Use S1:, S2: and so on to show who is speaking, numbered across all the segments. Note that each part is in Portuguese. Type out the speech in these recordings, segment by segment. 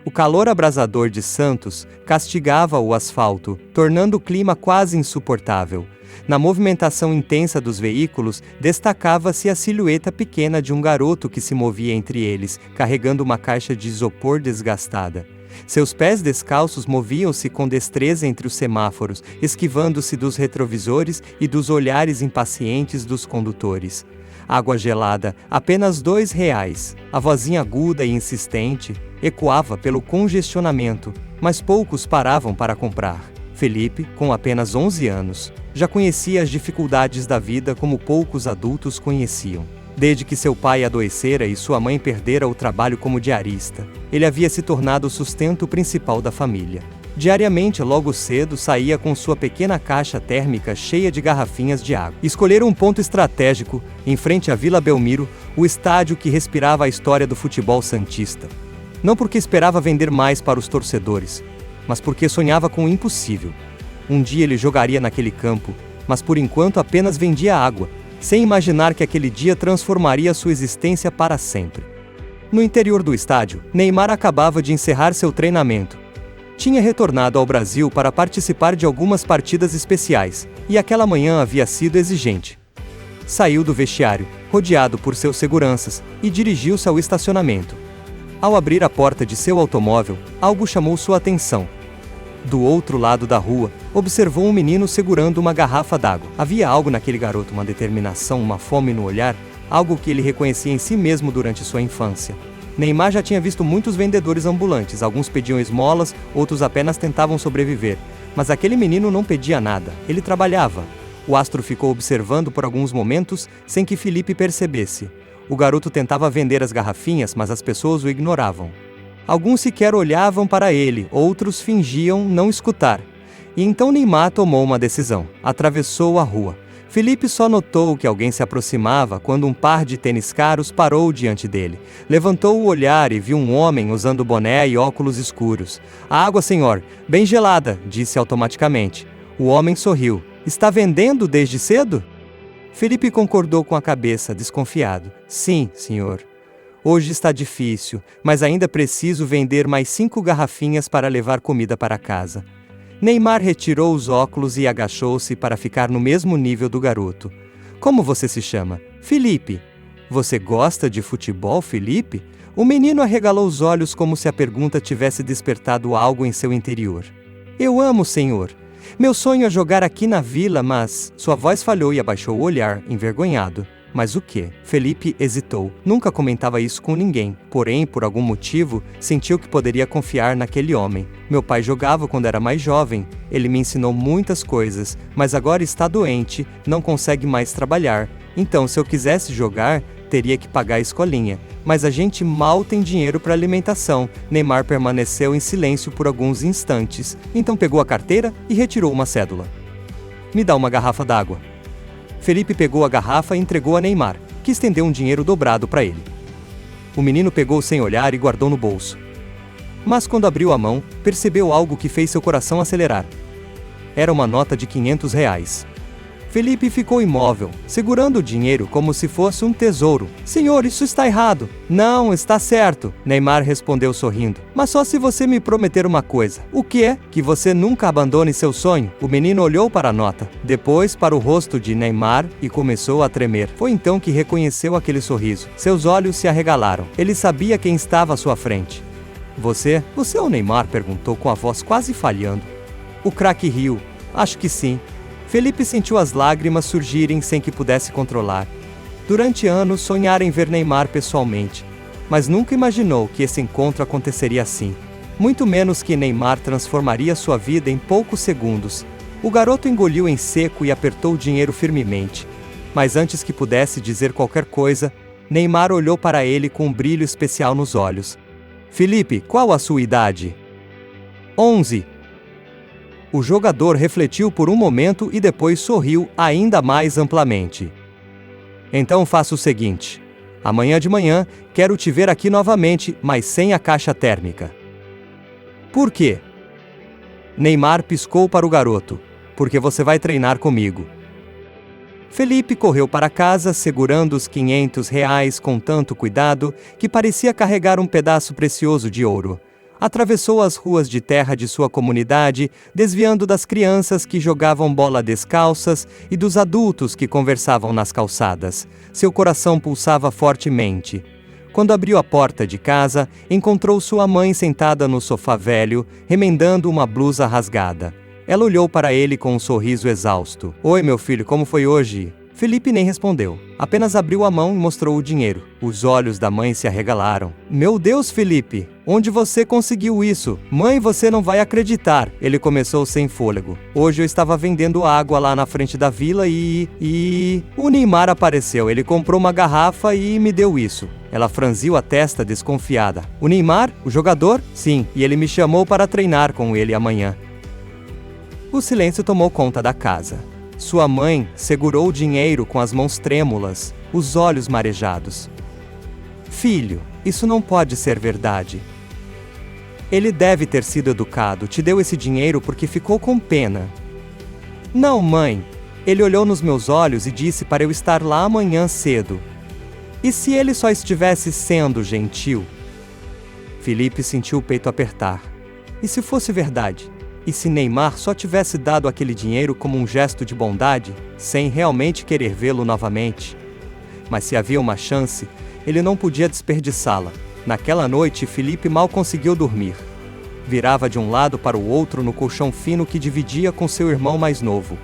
S1: O calor abrasador de Santos castigava o asfalto, tornando o clima quase insuportável. Na movimentação intensa dos veículos, destacava-se a silhueta pequena de um garoto que se movia entre eles, carregando uma caixa de isopor desgastada. Seus pés descalços moviam-se com destreza entre os semáforos, esquivando-se dos retrovisores e dos olhares impacientes dos condutores. Água gelada, apenas R$ 2. A vozinha aguda e insistente ecoava pelo congestionamento, mas poucos paravam para comprar. Felipe, com apenas 11 anos, já conhecia as dificuldades da vida como poucos adultos conheciam. Desde que seu pai adoecera e sua mãe perdera o trabalho como diarista, ele havia se tornado o sustento principal da família. Diariamente, logo cedo, saía com sua pequena caixa térmica cheia de garrafinhas de água. Escolheram um ponto estratégico, em frente à Vila Belmiro, o estádio que respirava a história do futebol santista. Não porque esperava vender mais para os torcedores, mas porque sonhava com o impossível. Um dia ele jogaria naquele campo, mas por enquanto apenas vendia água, sem imaginar que aquele dia transformaria sua existência para sempre. No interior do estádio, Neymar acabava de encerrar seu treinamento. Tinha retornado ao Brasil para participar de algumas partidas especiais, e aquela manhã havia sido exigente. Saiu do vestiário, rodeado por seus seguranças, e dirigiu-se ao estacionamento. Ao abrir a porta de seu automóvel, algo chamou sua atenção. Do outro lado da rua, observou um menino segurando uma garrafa d'água. Havia algo naquele garoto, uma determinação, uma fome no olhar, algo que ele reconhecia em si mesmo durante sua infância. Neymar já tinha visto muitos vendedores ambulantes, alguns pediam esmolas, outros apenas tentavam sobreviver. Mas aquele menino não pedia nada, ele trabalhava. O astro ficou observando por alguns momentos, sem que Felipe percebesse. O garoto tentava vender as garrafinhas, mas as pessoas o ignoravam. Alguns sequer olhavam para ele, outros fingiam não escutar. E então Neymar tomou uma decisão. Atravessou a rua. Felipe só notou que alguém se aproximava quando um par de tênis caros parou diante dele. Levantou o olhar e viu um homem usando boné e óculos escuros. "A água, senhor, bem gelada", disse automaticamente. O homem sorriu. "Está vendendo desde cedo?" Felipe concordou com a cabeça, desconfiado. "Sim, senhor. Hoje está difícil, mas ainda preciso vender mais 5 garrafinhas para levar comida para casa." Neymar retirou os óculos e agachou-se para ficar no mesmo nível do garoto. "Como você se chama?" "Felipe." "Você gosta de futebol, Felipe?" O menino arregalou os olhos como se a pergunta tivesse despertado algo em seu interior. "Eu amo, senhor. Meu sonho é jogar aqui na vila, mas..." Sua voz falhou e abaixou o olhar, envergonhado. "Mas o quê?" Felipe hesitou. Nunca comentava isso com ninguém, porém, por algum motivo, sentiu que poderia confiar naquele homem. "Meu pai jogava quando era mais jovem. Ele me ensinou muitas coisas, mas agora está doente, não consegue mais trabalhar. Então, se eu quisesse jogar, teria que pagar a escolinha. Mas a gente mal tem dinheiro para alimentação." Neymar permaneceu em silêncio por alguns instantes, então pegou a carteira e retirou uma cédula. "Me dá uma garrafa d'água." Felipe pegou a garrafa e entregou a Neymar, que estendeu um dinheiro dobrado para ele. O menino pegou sem olhar e guardou no bolso. Mas quando abriu a mão, percebeu algo que fez seu coração acelerar. Era uma nota de R$ 500. Felipe ficou imóvel, segurando o dinheiro como se fosse um tesouro. "Senhor, isso está errado." "Não, está certo", Neymar respondeu sorrindo. "Mas só se você me prometer uma coisa." "O que é?" "Que você nunca abandone seu sonho." O menino olhou para a nota, depois para o rosto de Neymar e começou a tremer. Foi então que reconheceu aquele sorriso. Seus olhos se arregalaram. Ele sabia quem estava à sua frente. Você é o Neymar?" perguntou com a voz quase falhando. O craque riu. "Acho que sim." Felipe sentiu as lágrimas surgirem sem que pudesse controlar. Durante anos sonhara em ver Neymar pessoalmente, mas nunca imaginou que esse encontro aconteceria assim. Muito menos que Neymar transformaria sua vida em poucos segundos. O garoto engoliu em seco e apertou o dinheiro firmemente. Mas antes que pudesse dizer qualquer coisa, Neymar olhou para ele com um brilho especial nos olhos. "Felipe, qual a sua idade?" 11. O jogador refletiu por um momento e depois sorriu ainda mais amplamente. "Então faça o seguinte. Amanhã de manhã, quero te ver aqui novamente, mas sem a caixa térmica." "Por quê?" Neymar piscou para o garoto. "Porque você vai treinar comigo." Felipe correu para casa segurando os R$ 500 com tanto cuidado que parecia carregar um pedaço precioso de ouro. Atravessou as ruas de terra de sua comunidade, desviando das crianças que jogavam bola descalças e dos adultos que conversavam nas calçadas. Seu coração pulsava fortemente. Quando abriu a porta de casa, encontrou sua mãe sentada no sofá velho, remendando uma blusa rasgada. Ela olhou para ele com um sorriso exausto. "Oi, meu filho, como foi hoje?" Felipe nem respondeu. Apenas abriu a mão e mostrou o dinheiro. Os olhos da mãe se arregalaram. "Meu Deus, Felipe! Onde você conseguiu isso? Mãe, você não vai acreditar!" Ele começou sem fôlego. "Hoje eu estava vendendo água lá na frente da vila e... O Neymar apareceu. Ele comprou uma garrafa e me deu isso." Ela franziu a testa desconfiada. "O Neymar? O jogador?" "Sim, e ele me chamou para treinar com ele amanhã." O silêncio tomou conta da casa. Sua mãe segurou o dinheiro com as mãos trêmulas, os olhos marejados. "Filho, isso não pode ser verdade. Ele deve ter sido educado, te deu esse dinheiro porque ficou com pena." "Não, mãe. Ele olhou nos meus olhos e disse para eu estar lá amanhã cedo. E se ele só estivesse sendo gentil?" Felipe sentiu o peito apertar. E se fosse verdade? E se Neymar só tivesse dado aquele dinheiro como um gesto de bondade, sem realmente querer vê-lo novamente? Mas se havia uma chance, ele não podia desperdiçá-la. Naquela noite, Felipe mal conseguiu dormir. Virava de um lado para o outro no colchão fino que dividia com seu irmão mais novo.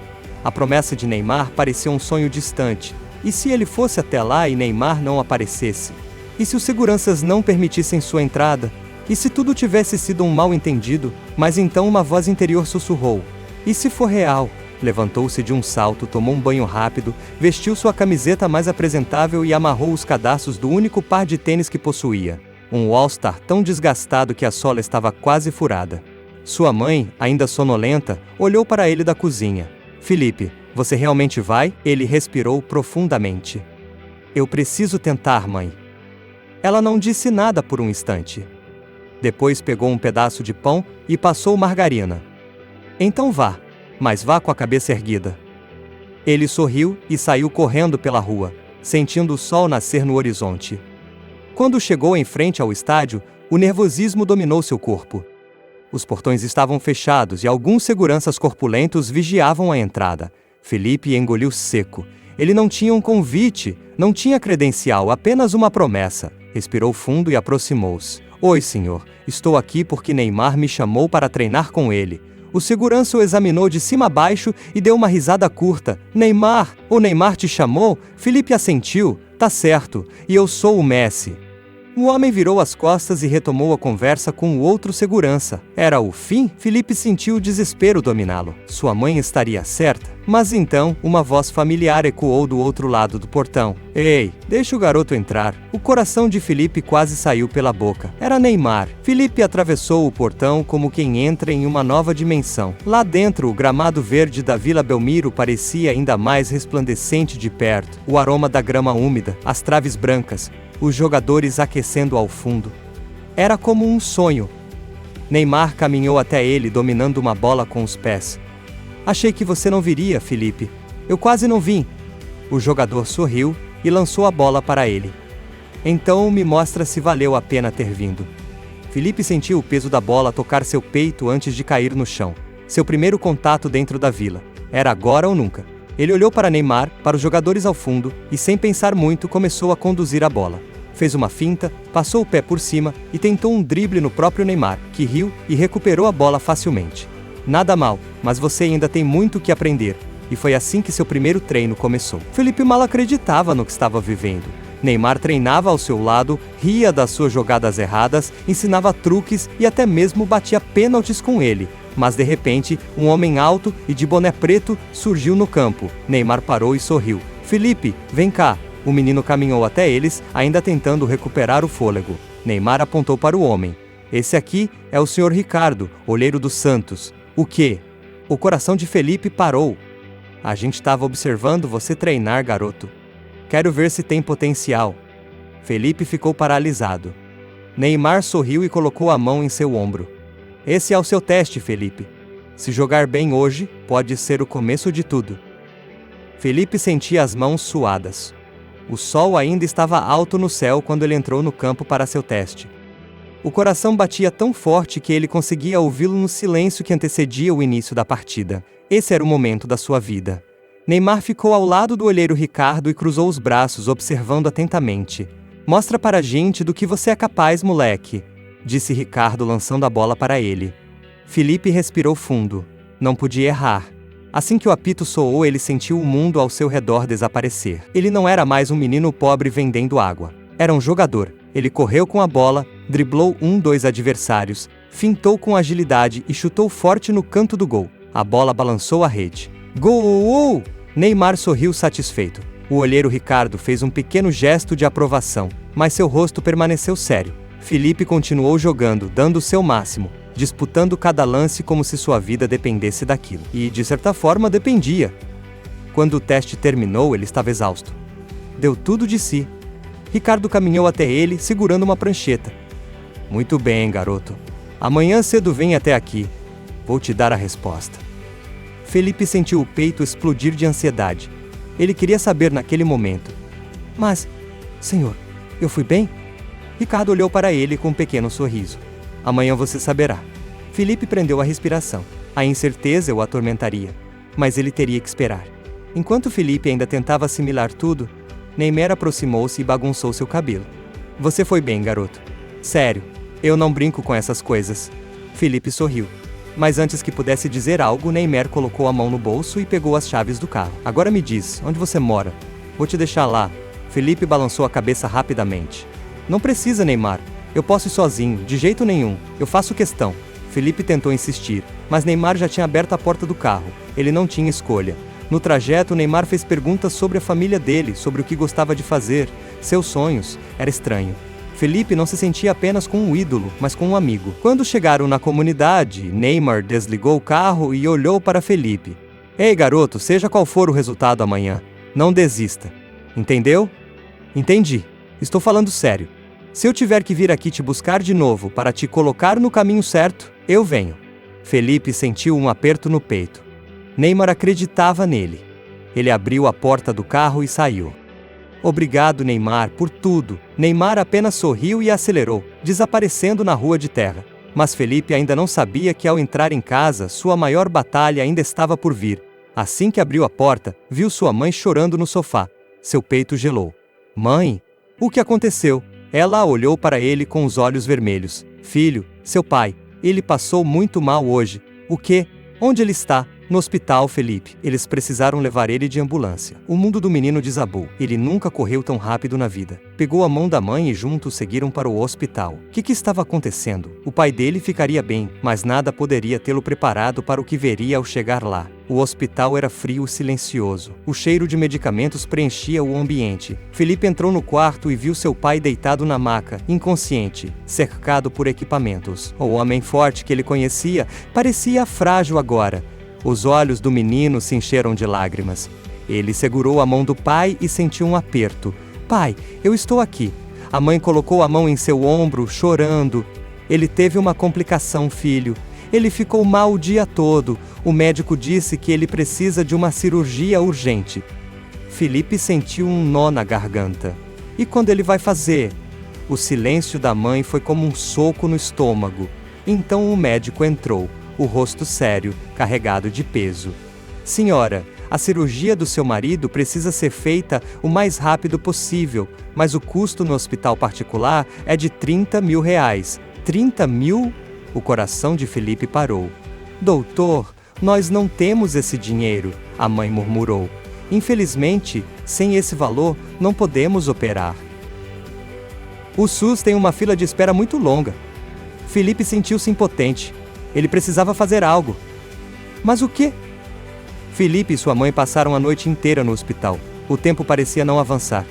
S1: A promessa de Neymar parecia um sonho distante. E se ele fosse até lá e Neymar não aparecesse? E se os seguranças não permitissem sua entrada? E se tudo tivesse sido um mal-entendido? Mas então uma voz interior sussurrou: "E se for real?" Levantou-se de um salto, tomou um banho rápido, vestiu sua camiseta mais apresentável e amarrou os cadarços do único par de tênis que possuía. Um All-Star tão desgastado que a sola estava quase furada. Sua mãe, ainda sonolenta, olhou para ele da cozinha. "Felipe, você realmente vai?" Ele respirou profundamente. "Eu preciso tentar, mãe." Ela não disse nada por um instante. Depois pegou um pedaço de pão e passou margarina. "Então vá, mas vá com a cabeça erguida." Ele sorriu e saiu correndo pela rua, sentindo o sol nascer no horizonte. Quando chegou em frente ao estádio, o nervosismo dominou seu corpo. Os portões estavam fechados e alguns seguranças corpulentos vigiavam a entrada. Felipe engoliu seco. Ele não tinha um convite, não tinha credencial, apenas uma promessa. Respirou fundo e aproximou-se. "Oi, senhor. Estou aqui porque Neymar me chamou para treinar com ele." O segurança o examinou de cima a baixo e deu uma risada curta. "Neymar? O Neymar te chamou?" Felipe assentiu. "Tá certo. E eu sou o Messi." O homem virou as costas e retomou a conversa com o outro segurança. Era o fim? Felipe sentiu o desespero dominá-lo. Sua mãe estaria certa? Mas então, uma voz familiar ecoou do outro lado do portão. "Ei, deixa o garoto entrar." O coração de Felipe quase saiu pela boca. Era Neymar. Felipe atravessou o portão como quem entra em uma nova dimensão. Lá dentro, o gramado verde da Vila Belmiro parecia ainda mais resplandecente de perto. O aroma da grama úmida, as traves brancas, os jogadores aquecendo ao fundo. Era como um sonho. Neymar caminhou até ele, dominando uma bola com os pés. "Achei que você não viria, Felipe. Eu quase não vim." O jogador sorriu e lançou a bola para ele. "Então me mostra se valeu a pena ter vindo." Felipe sentiu o peso da bola tocar seu peito antes de cair no chão. Seu primeiro contato dentro da vila. Era agora ou nunca. Ele olhou para Neymar, para os jogadores ao fundo, e sem pensar muito começou a conduzir a bola. Fez uma finta, passou o pé por cima e tentou um drible no próprio Neymar, que riu e recuperou a bola facilmente. "Nada mal, mas você ainda tem muito que aprender." E foi assim que seu primeiro treino começou. Felipe mal acreditava no que estava vivendo. Neymar treinava ao seu lado, ria das suas jogadas erradas, ensinava truques e até mesmo batia pênaltis com ele. Mas de repente, um homem alto e de boné preto surgiu no campo. Neymar parou e sorriu. "Felipe, vem cá." O menino caminhou até eles, ainda tentando recuperar o fôlego. Neymar apontou para o homem. "Esse aqui é o Sr. Ricardo, olheiro do Santos." "O quê?" O coração de Felipe parou. "A gente estava observando você treinar, garoto. Quero ver se tem potencial." Felipe ficou paralisado. Neymar sorriu e colocou a mão em seu ombro. "Esse é o seu teste, Felipe. Se jogar bem hoje, pode ser o começo de tudo." Felipe sentia as mãos suadas. O sol ainda estava alto no céu quando ele entrou no campo para seu teste. O coração batia tão forte que ele conseguia ouvi-lo no silêncio que antecedia o início da partida. Esse era o momento da sua vida. Neymar ficou ao lado do olheiro Ricardo e cruzou os braços, observando atentamente. "Mostra para a gente do que você é capaz, moleque", disse Ricardo, lançando a bola para ele. Felipe respirou fundo. Não podia errar. Assim que o apito soou, ele sentiu o mundo ao seu redor desaparecer. Ele não era mais um menino pobre vendendo água. Era um jogador. Ele correu com a bola, driblou 2 adversários, fintou com agilidade e chutou forte no canto do gol. A bola balançou a rede. Gol! Neymar sorriu satisfeito. O olheiro Ricardo fez um pequeno gesto de aprovação, mas seu rosto permaneceu sério. Felipe continuou jogando, dando o seu máximo, disputando cada lance como se sua vida dependesse daquilo. E, de certa forma, dependia. Quando o teste terminou, ele estava exausto. Deu tudo de si. Ricardo caminhou até ele, segurando uma prancheta. "Muito bem, garoto. Amanhã cedo vem até aqui. Vou te dar a resposta." Felipe sentiu o peito explodir de ansiedade. Ele queria saber naquele momento. "Mas, senhor, eu fui bem?" Ricardo olhou para ele com um pequeno sorriso. "Amanhã você saberá." Felipe prendeu a respiração. A incerteza o atormentaria, mas ele teria que esperar. Enquanto Felipe ainda tentava assimilar tudo, Neymar aproximou-se e bagunçou seu cabelo. "Você foi bem, garoto. Sério, eu não brinco com essas coisas." Felipe sorriu. Mas antes que pudesse dizer algo, Neymar colocou a mão no bolso e pegou as chaves do carro. "Agora me diz, onde você mora? Vou te deixar lá." Felipe balançou a cabeça rapidamente. "Não precisa, Neymar. Eu posso ir sozinho, de jeito nenhum. Eu faço questão." Felipe tentou insistir, mas Neymar já tinha aberto a porta do carro. Ele não tinha escolha. No trajeto, Neymar fez perguntas sobre a família dele, sobre o que gostava de fazer, seus sonhos. Era estranho. Felipe não se sentia apenas com um ídolo, mas com um amigo. Quando chegaram na comunidade, Neymar desligou o carro e olhou para Felipe. "Ei, garoto, seja qual for o resultado amanhã, não desista. Entendeu?" "Entendi. Estou falando sério. Se eu tiver que vir aqui te buscar de novo para te colocar no caminho certo, eu venho." Felipe sentiu um aperto no peito. Neymar acreditava nele. Ele abriu a porta do carro e saiu. "Obrigado, Neymar, por tudo." Neymar apenas sorriu e acelerou, desaparecendo na rua de terra. Mas Felipe ainda não sabia que ao entrar em casa, sua maior batalha ainda estava por vir. Assim que abriu a porta, viu sua mãe chorando no sofá. Seu peito gelou. "Mãe, o que aconteceu?" Ela olhou para ele com os olhos vermelhos. "Filho, seu pai, ele passou muito mal hoje." "O quê? Onde ele está?" "No hospital, Felipe. Eles precisaram levar ele de ambulância." O mundo do menino desabou. Ele nunca correu tão rápido na vida. Pegou a mão da mãe e juntos seguiram para o hospital. O que estava acontecendo? O pai dele ficaria bem, mas nada poderia tê-lo preparado para o que veria ao chegar lá. O hospital era frio e silencioso. O cheiro de medicamentos preenchia o ambiente. Felipe entrou no quarto e viu seu pai deitado na maca, inconsciente, cercado por equipamentos. O homem forte que ele conhecia parecia frágil agora. Os olhos do menino se encheram de lágrimas. Ele segurou a mão do pai e sentiu um aperto. "Pai, eu estou aqui." A mãe colocou a mão em seu ombro, chorando. "Ele teve uma complicação, filho. Ele ficou mal o dia todo. O médico disse que ele precisa de uma cirurgia urgente." Felipe sentiu um nó na garganta. "E quando ele vai fazer?" O silêncio da mãe foi como um soco no estômago. Então o médico entrou, o rosto sério, carregado de peso. "Senhora, a cirurgia do seu marido precisa ser feita o mais rápido possível, mas o custo no hospital particular é de R$30 mil. 30 mil? O coração de Felipe parou. "Doutor, nós não temos esse dinheiro", a mãe murmurou. "Infelizmente, sem esse valor, não podemos operar." "O SUS tem uma fila de espera muito longa." Felipe sentiu-se impotente. Ele precisava fazer algo. Mas o quê? Felipe e sua mãe passaram a noite inteira no hospital. O tempo parecia não avançar.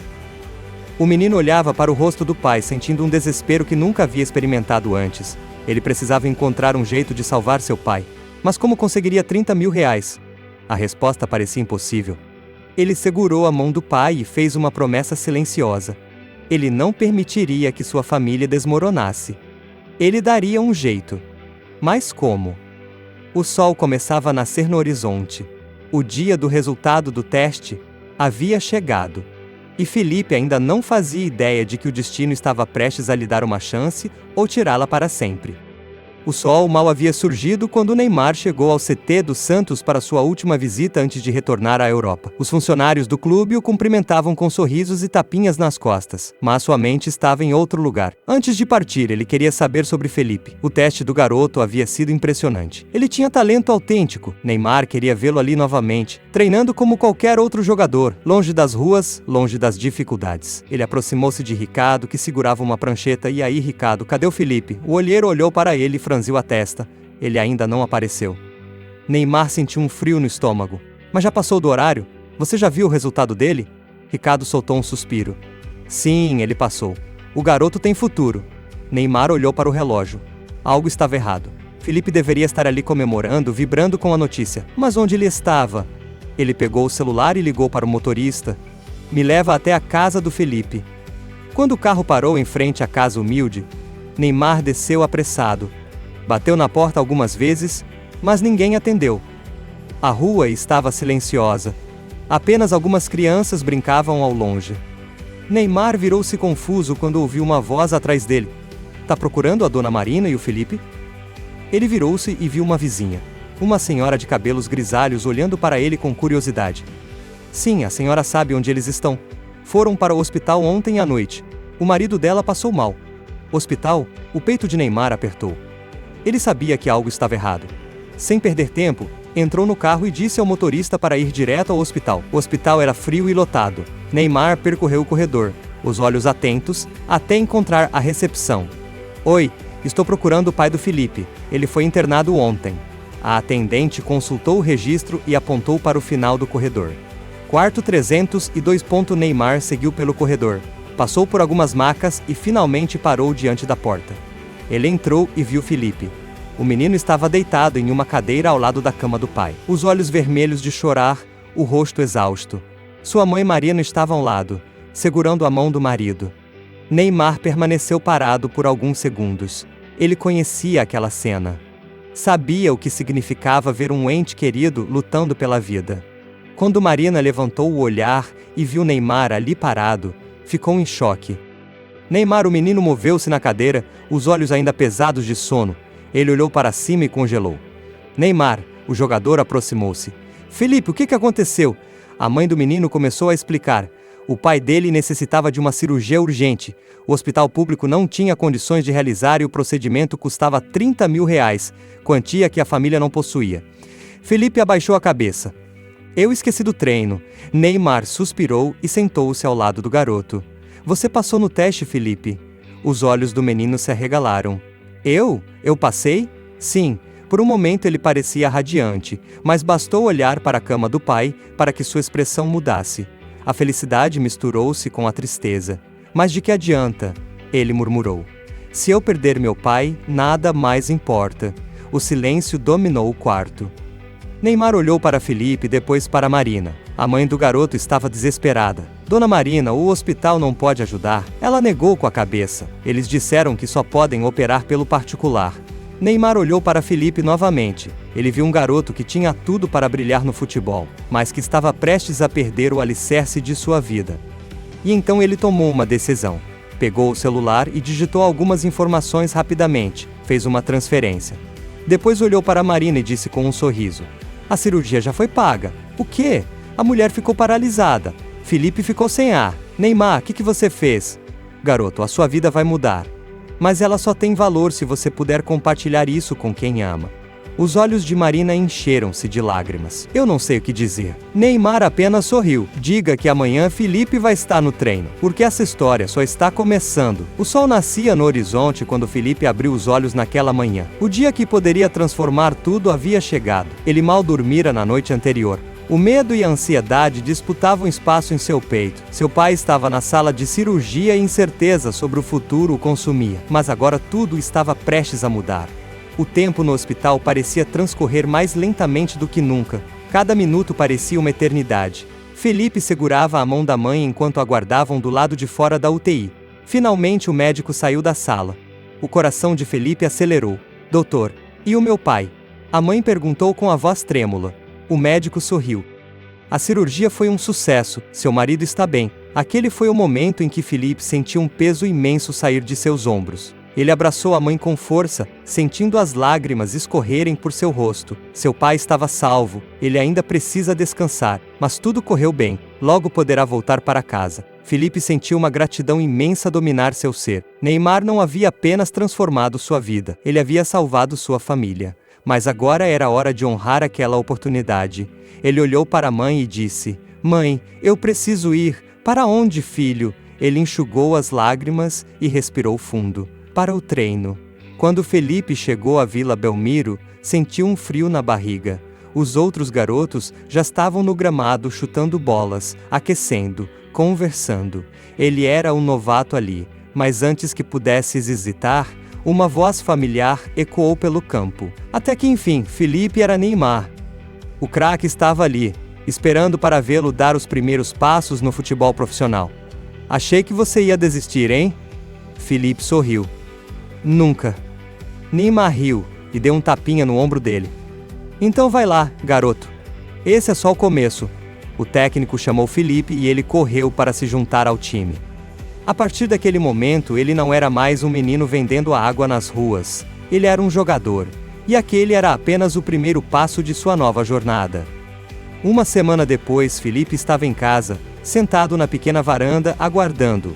S1: O menino olhava para o rosto do pai, sentindo um desespero que nunca havia experimentado antes. Ele precisava encontrar um jeito de salvar seu pai. Mas como conseguiria R$30 mil? A resposta parecia impossível. Ele segurou a mão do pai e fez uma promessa silenciosa. Ele não permitiria que sua família desmoronasse. Ele daria um jeito. Mas como? O sol começava a nascer no horizonte. O dia do resultado do teste havia chegado. E Felipe ainda não fazia ideia de que o destino estava prestes a lhe dar uma chance ou tirá-la para sempre. O sol mal havia surgido quando Neymar chegou ao CT do Santos para sua última visita antes de retornar à Europa. Os funcionários do clube o cumprimentavam com sorrisos e tapinhas nas costas, mas sua mente estava em outro lugar. Antes de partir, ele queria saber sobre Felipe. O teste do garoto havia sido impressionante. Ele tinha talento autêntico. Neymar queria vê-lo ali novamente, treinando como qualquer outro jogador, longe das ruas, longe das dificuldades. Ele aproximou-se de Ricardo, que segurava uma prancheta. E aí, Ricardo, cadê o Felipe? O olheiro olhou para ele e franziu a testa. Ele ainda não apareceu. Neymar sentiu um frio no estômago. Mas já passou do horário? Você já viu o resultado dele? Ricardo soltou um suspiro. Sim, ele passou. O garoto tem futuro. Neymar olhou para o relógio. Algo estava errado. Felipe deveria estar ali comemorando, vibrando com a notícia. Mas onde ele estava? Ele pegou o celular e ligou para o motorista. Me leva até a casa do Felipe. Quando o carro parou em frente à casa humilde, Neymar desceu apressado. Bateu na porta algumas vezes, mas ninguém atendeu. A rua estava silenciosa. Apenas algumas crianças brincavam ao longe. Neymar virou-se confuso quando ouviu uma voz atrás dele. Tá procurando a dona Marina e o Felipe? Ele virou-se e viu uma vizinha, uma senhora de cabelos grisalhos olhando para ele com curiosidade. Sim, a senhora sabe onde eles estão. Foram para o hospital ontem à noite. O marido dela passou mal. Hospital? O peito de Neymar apertou. Ele sabia que algo estava errado. Sem perder tempo, entrou no carro e disse ao motorista para ir direto ao hospital. O hospital era frio e lotado. Neymar percorreu o corredor, os olhos atentos, até encontrar a recepção. Oi, estou procurando o pai do Felipe. Ele foi internado ontem. A atendente consultou o registro e apontou para o final do corredor. Quarto 302. Neymar seguiu pelo corredor. Passou por algumas macas e finalmente parou diante da porta. Ele entrou e viu Felipe. O menino estava deitado em uma cadeira ao lado da cama do pai. Os olhos vermelhos de chorar, o rosto exausto. Sua mãe Marina estava ao lado, segurando a mão do marido. Neymar permaneceu parado por alguns segundos. Ele conhecia aquela cena. Sabia o que significava ver um ente querido lutando pela vida. Quando Marina levantou o olhar e viu Neymar ali parado, ficou em choque. Neymar, o menino, moveu-se na cadeira, os olhos ainda pesados de sono. Ele olhou para cima e congelou. Neymar, o jogador, aproximou-se. Felipe, o que aconteceu? A mãe do menino começou a explicar. O pai dele necessitava de uma cirurgia urgente. O hospital público não tinha condições de realizar e o procedimento custava R$30 mil, quantia que a família não possuía. Felipe abaixou a cabeça. Eu esqueci do treino. Neymar suspirou e sentou-se ao lado do garoto. Você passou no teste, Felipe. Os olhos do menino se arregalaram. Eu? Eu passei? Sim. Por um momento ele parecia radiante, mas bastou olhar para a cama do pai para que sua expressão mudasse. A felicidade misturou-se com a tristeza. Mas de que adianta? Ele murmurou. Se eu perder meu pai, nada mais importa. O silêncio dominou o quarto. Neymar olhou para Felipe e depois para Marina. A mãe do garoto estava desesperada. Dona Marina, o hospital não pode ajudar. Ela negou com a cabeça. Eles disseram que só podem operar pelo particular. Neymar olhou para Felipe novamente. Ele viu um garoto que tinha tudo para brilhar no futebol, mas que estava prestes a perder o alicerce de sua vida. E então ele tomou uma decisão. Pegou o celular e digitou algumas informações rapidamente. Fez uma transferência. Depois olhou para Marina e disse com um sorriso. A cirurgia já foi paga. O quê? A mulher ficou paralisada. Felipe ficou sem ar. Neymar, o que você fez? Garoto, a sua vida vai mudar. Mas ela só tem valor se você puder compartilhar isso com quem ama. Os olhos de Marina encheram-se de lágrimas. Eu não sei o que dizer. Neymar apenas sorriu. Diga que amanhã Felipe vai estar no treino, porque essa história só está começando. O sol nascia no horizonte quando Felipe abriu os olhos naquela manhã. O dia que poderia transformar tudo havia chegado. Ele mal dormira na noite anterior. O medo e a ansiedade disputavam espaço em seu peito. Seu pai estava na sala de cirurgia e incerteza sobre o futuro o consumia. Mas agora tudo estava prestes a mudar. O tempo no hospital parecia transcorrer mais lentamente do que nunca. Cada minuto parecia uma eternidade. Felipe segurava a mão da mãe enquanto aguardavam do lado de fora da UTI. Finalmente o médico saiu da sala. O coração de Felipe acelerou. Doutor, e o meu pai? A mãe perguntou com a voz trêmula. O médico sorriu. A cirurgia foi um sucesso, seu marido está bem. Aquele foi o momento em que Felipe sentiu um peso imenso sair de seus ombros. Ele abraçou a mãe com força, sentindo as lágrimas escorrerem por seu rosto. Seu pai estava salvo, ele ainda precisa descansar, mas tudo correu bem, logo poderá voltar para casa. Felipe sentiu uma gratidão imensa dominar seu ser. Neymar não havia apenas transformado sua vida, ele havia salvado sua família. Mas agora era hora de honrar aquela oportunidade. Ele olhou para a mãe e disse: "Mãe, eu preciso ir." "Para onde, filho?" Ele enxugou as lágrimas e respirou fundo. "Para o treino." Quando Felipe chegou à Vila Belmiro, sentiu um frio na barriga. Os outros garotos já estavam no gramado chutando bolas, aquecendo, conversando. Ele era um novato ali, mas antes que pudesse hesitar, uma voz familiar ecoou pelo campo. Até que enfim, Felipe era Neymar. O craque estava ali, esperando para vê-lo dar os primeiros passos no futebol profissional. "Achei que você ia desistir, hein?" Felipe sorriu. "Nunca." Neymar riu e deu um tapinha no ombro dele. "Então vai lá, garoto. Esse é só o começo." O técnico chamou Felipe e ele correu para se juntar ao time. A partir daquele momento, ele não era mais um menino vendendo água nas ruas. Ele era um jogador. E aquele era apenas o primeiro passo de sua nova jornada. Uma semana depois, Felipe estava em casa, sentado na pequena varanda, aguardando.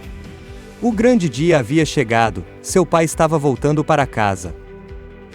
S1: O grande dia havia chegado, seu pai estava voltando para casa.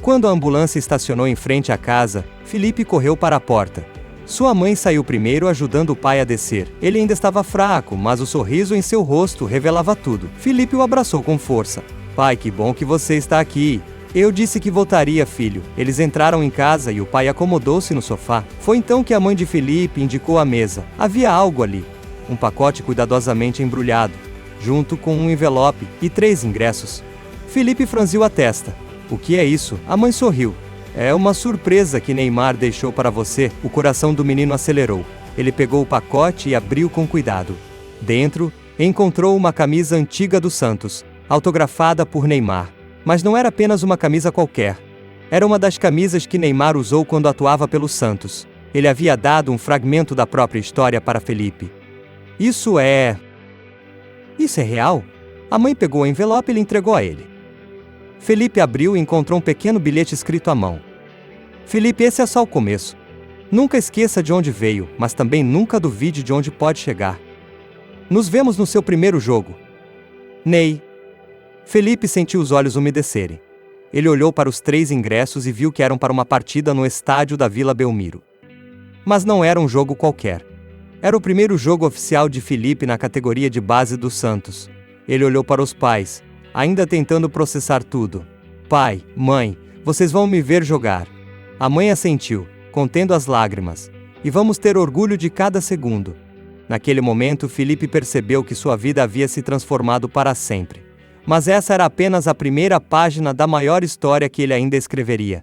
S1: Quando a ambulância estacionou em frente à casa, Felipe correu para a porta. Sua mãe saiu primeiro ajudando o pai a descer. Ele ainda estava fraco, mas o sorriso em seu rosto revelava tudo. Felipe o abraçou com força. "Pai, que bom que você está aqui." "Eu disse que voltaria, filho." Eles entraram em casa e o pai acomodou-se no sofá. Foi então que a mãe de Felipe indicou a mesa. Havia algo ali. Um pacote cuidadosamente embrulhado, junto com um envelope e 3 ingressos. Felipe franziu a testa. "O que é isso?" A mãe sorriu. "É uma surpresa que Neymar deixou para você." O coração do menino acelerou. Ele pegou o pacote e abriu com cuidado. Dentro, encontrou uma camisa antiga do Santos, autografada por Neymar. Mas não era apenas uma camisa qualquer. Era uma das camisas que Neymar usou quando atuava pelo Santos. Ele havia dado um fragmento da própria história para Felipe. Isso é real?" A mãe pegou o envelope e lhe entregou a ele. Felipe abriu e encontrou um pequeno bilhete escrito à mão. "Felipe, esse é só o começo. Nunca esqueça de onde veio, mas também nunca duvide de onde pode chegar. Nos vemos no seu primeiro jogo. Ney." Felipe sentiu os olhos umedecerem. Ele olhou para os 3 ingressos e viu que eram para uma partida no estádio da Vila Belmiro. Mas não era um jogo qualquer. Era o primeiro jogo oficial de Felipe na categoria de base do Santos. Ele olhou para os pais, ainda tentando processar tudo. "Pai, mãe, vocês vão me ver jogar." A mãe assentiu, contendo as lágrimas. "E vamos ter orgulho de cada segundo." Naquele momento, Felipe percebeu que sua vida havia se transformado para sempre. Mas essa era apenas a primeira página da maior história que ele ainda escreveria.